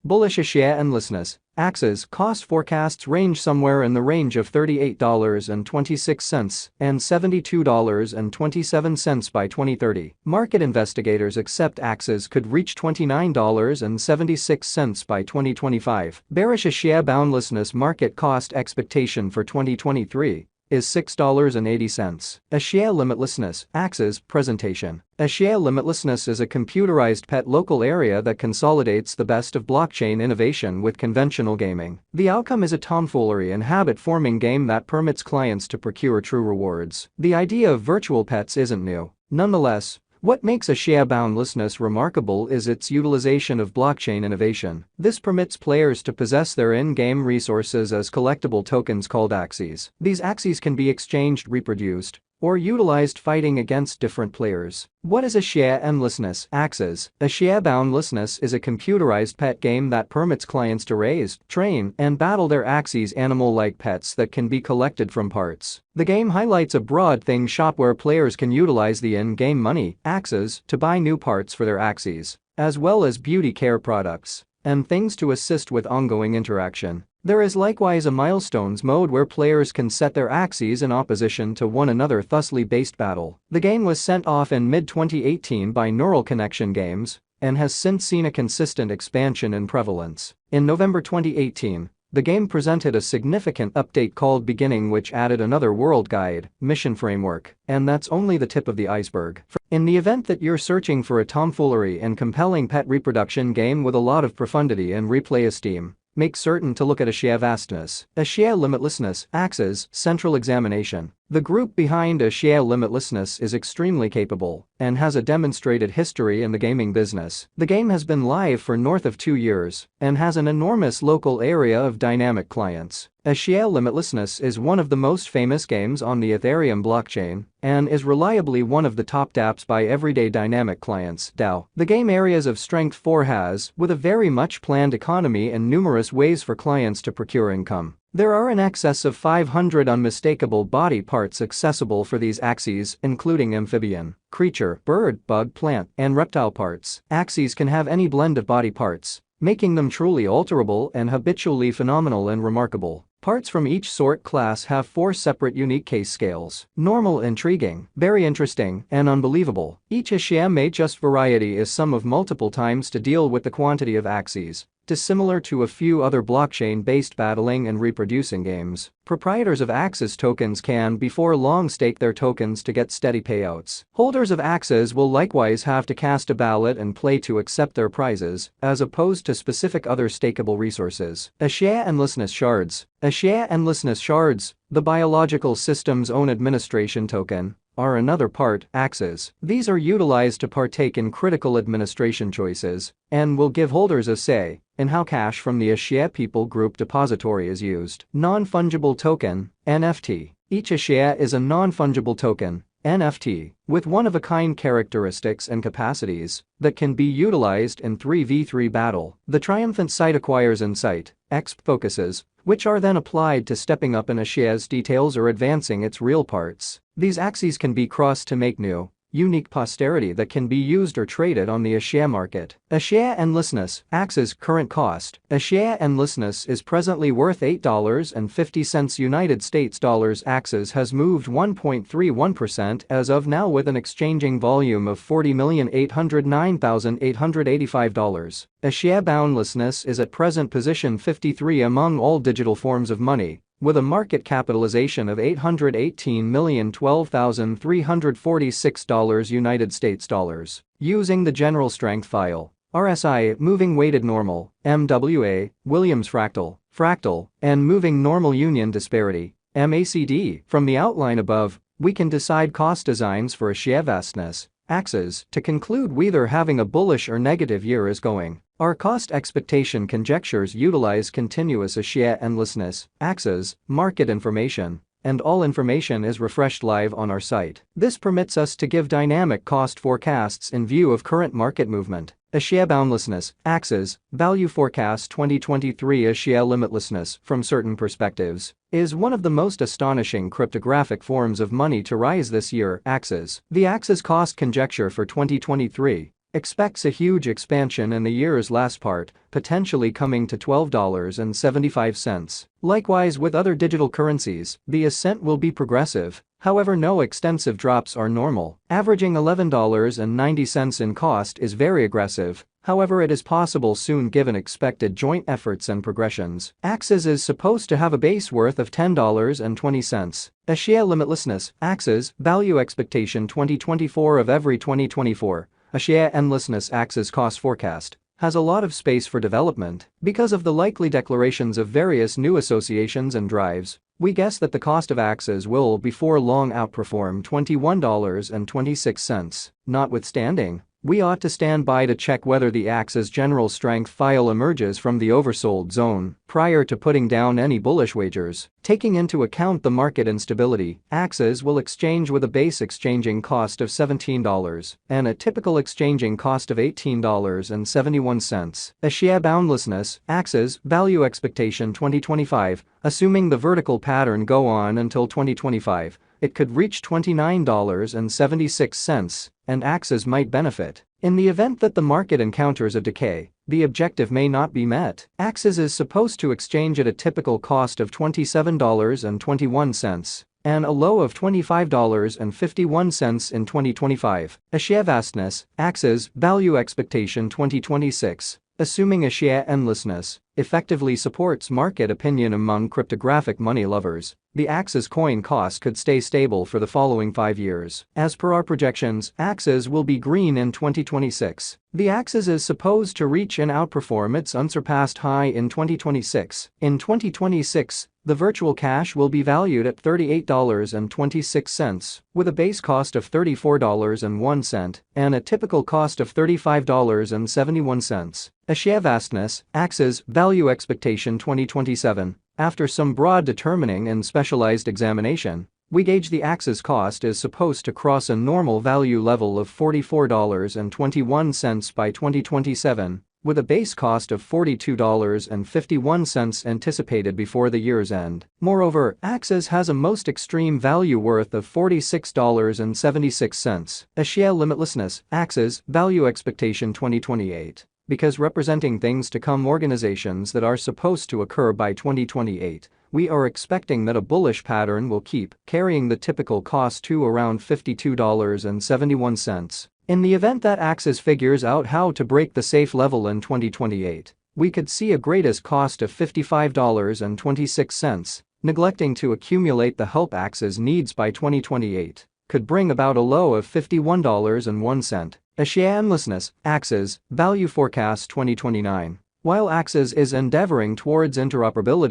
Bullish Axie endlessness. Axie's cost forecasts range somewhere in the range of $38.26 and $72.27 by 2030. Market investigators accept Axie's could reach $29.76 by 2025. Bearish Axie boundlessness market cost expectation for 2023 is $6.80. Axie limitlessness. Axie's presentation. Axie limitlessness is a computerized pet local area that consolidates the best of blockchain innovation with conventional gaming. The outcome is a tomfoolery and habit-forming game that permits clients to procure true rewards. The idea of virtual pets isn't new. Nonetheless, what makes Axie boundlessness remarkable is its utilization of blockchain innovation. This permits players to possess their in-game resources as collectible tokens called Axies. These Axies can be exchanged, reproduced, or utilized fighting against different players. What is Axie endlessness? Axies. Axie boundlessness is a computerized pet game that permits clients to raise, train, and battle their Axies, animal-like pets that can be collected from parts. The game highlights a broad thing shop where players can utilize the in-game money, Axies, to buy new parts for their Axies, as well as beauty care products and things to assist with ongoing interaction. There is likewise a milestones mode where players can set their Axies in opposition to one another, thusly based battle. The game was sent off in mid-2018 by Neural Connection Games and has since seen a consistent expansion in prevalence. In November 2018, the game presented a significant update called Beginning, which added another world guide, mission framework, and that's only the tip of the iceberg. In the event that you're searching for a tomfoolery and compelling pet reproduction game with a lot of profundity and replay esteem, make certain to look at Axie vastness. Axie limitlessness. Axie's central examination. The group behind Axie limitlessness is extremely capable and has a demonstrated history in the gaming business. The game has been live for north of 2 years and has an enormous local area of dynamic clients. Axie limitlessness is one of the most famous games on the Ethereum blockchain and is reliably one of the top dApps by everyday dynamic clients (DAO). The game areas of strength 4 has, with a very much planned economy and numerous ways for clients to procure income. There are in excess of 500 unmistakable body parts accessible for these Axies, including amphibian, creature, bird, bug, plant, and reptile parts. Axies can have any blend of body parts, making them truly alterable and habitually phenomenal and remarkable. Parts from each sort class have 4 separate unique case scales. Normal, intriguing, very interesting, and unbelievable. Each Axie may just variety is sum of multiple times to deal with the quantity of Axies, dissimilar to a few other blockchain-based battling and reproducing games. Proprietors of Axies tokens can before long stake their tokens to get steady payouts. Holders of Axies will likewise have to cast a ballot and play to accept their prizes, as opposed to specific other stakeable resources. Axie endlessness shards. Axie endlessness shards, the biological system's own administration token, are another part, Axies. These are utilized to partake in critical administration choices and will give holders a say in how cash from the Axie People Group depository is used. Non-fungible token, NFT. Each Axie is a non-fungible token, NFT, with one-of-a-kind characteristics and capacities that can be utilized in 3v3 battle. The triumphant site acquires insight, exp focuses, which are then applied to stepping up an Axie's details or advancing its real parts. These Axies can be crossed to make new, unique posterity that can be used or traded on the Axie market. Axie endlessness. Axie's current cost. Axie endlessness is presently worth $8.50 United States dollars. Axies has moved 1.31% as of now with an exchanging volume of $40,809,885. Axie boundlessness is at present position 53 among all digital forms of money, with a market capitalization of $818,012,346 United States dollars. Using the general strength file, RSI, moving weighted normal, MWA, Williams fractal, and moving normal union disparity, MACD. From the outline above, we can decide cost designs for Axie vastness. Axies. To conclude, whether having a bullish or negative year is going. Our cost expectation conjectures utilize continuous Axie endlessness, Axies, market information, and all information is refreshed live on our site. This permits us to give dynamic cost forecasts in view of current market movement. Axie boundlessness, Axies, value forecast 2023. Axie limitlessness, from certain perspectives, is one of the most astonishing cryptographic forms of money to rise this year. Axies. The Axies cost conjecture for 2023 expects a huge expansion in the year's last part, potentially coming to $12.75. Likewise with other digital currencies, the ascent will be progressive. However, no extensive drops are normal. Averaging $11.90 in cost is very aggressive. However, it is possible soon given expected joint efforts and progressions. Axie is supposed to have a base worth of $10.20. Axie limitlessness, Axie, value expectation 2024 of every 2024. Axie endlessness Axie cost forecast has a lot of space for development because of the likely declarations of various new associations and drives. We guess that the cost of Axie will before long outperform $21.26. Notwithstanding, we ought to stand by to check whether the Axie general strength file emerges from the oversold zone prior to putting down any bullish wagers. Taking into account the market instability, Axie will exchange with a base exchanging cost of $17 and a typical exchanging cost of $18.71. Axie boundlessness, Axie, value expectation 2025, assuming the vertical pattern go on until 2025, it could reach $29.76, and Axie might benefit. In the event that the market encounters a decay, the objective may not be met. Axie is supposed to exchange at a typical cost of $27.21 and a low of $25.51 in 2025. Axie vastness, Axie, value expectation 2026. Assuming Axie endlessness effectively supports market opinion among cryptographic money lovers, the Axie coin cost could stay stable for the following 5 years. As per our projections, Axie will be green in 2026. The Axie is supposed to reach and outperform its unsurpassed high in 2026. In 2026, the virtual cash will be valued at $38.26, with a base cost of $34.01 and a typical cost of $35.71. Axie vastness, Axie, value expectation 2027. After some broad determining and specialized examination, we gauge the Axie cost is supposed to cross a normal value level of $44.21 by 2027, with a base cost of $42.51 anticipated before the year's end. Moreover, Axie has a most extreme value worth of $46.76. Axie limitlessness, Axie, value expectation 2028. Because representing things to come organizations that are supposed to occur by 2028, we are expecting that a bullish pattern will keep carrying the typical cost to around $52.71. In the event that Axie figures out how to break the safe level in 2028, we could see a greatest cost of $55.26, neglecting to accumulate the help Axie needs by 2028, could bring about a low of $51.01. Axie endlessness, Axie, value forecast 2029. While Axie is endeavoring towards interoperability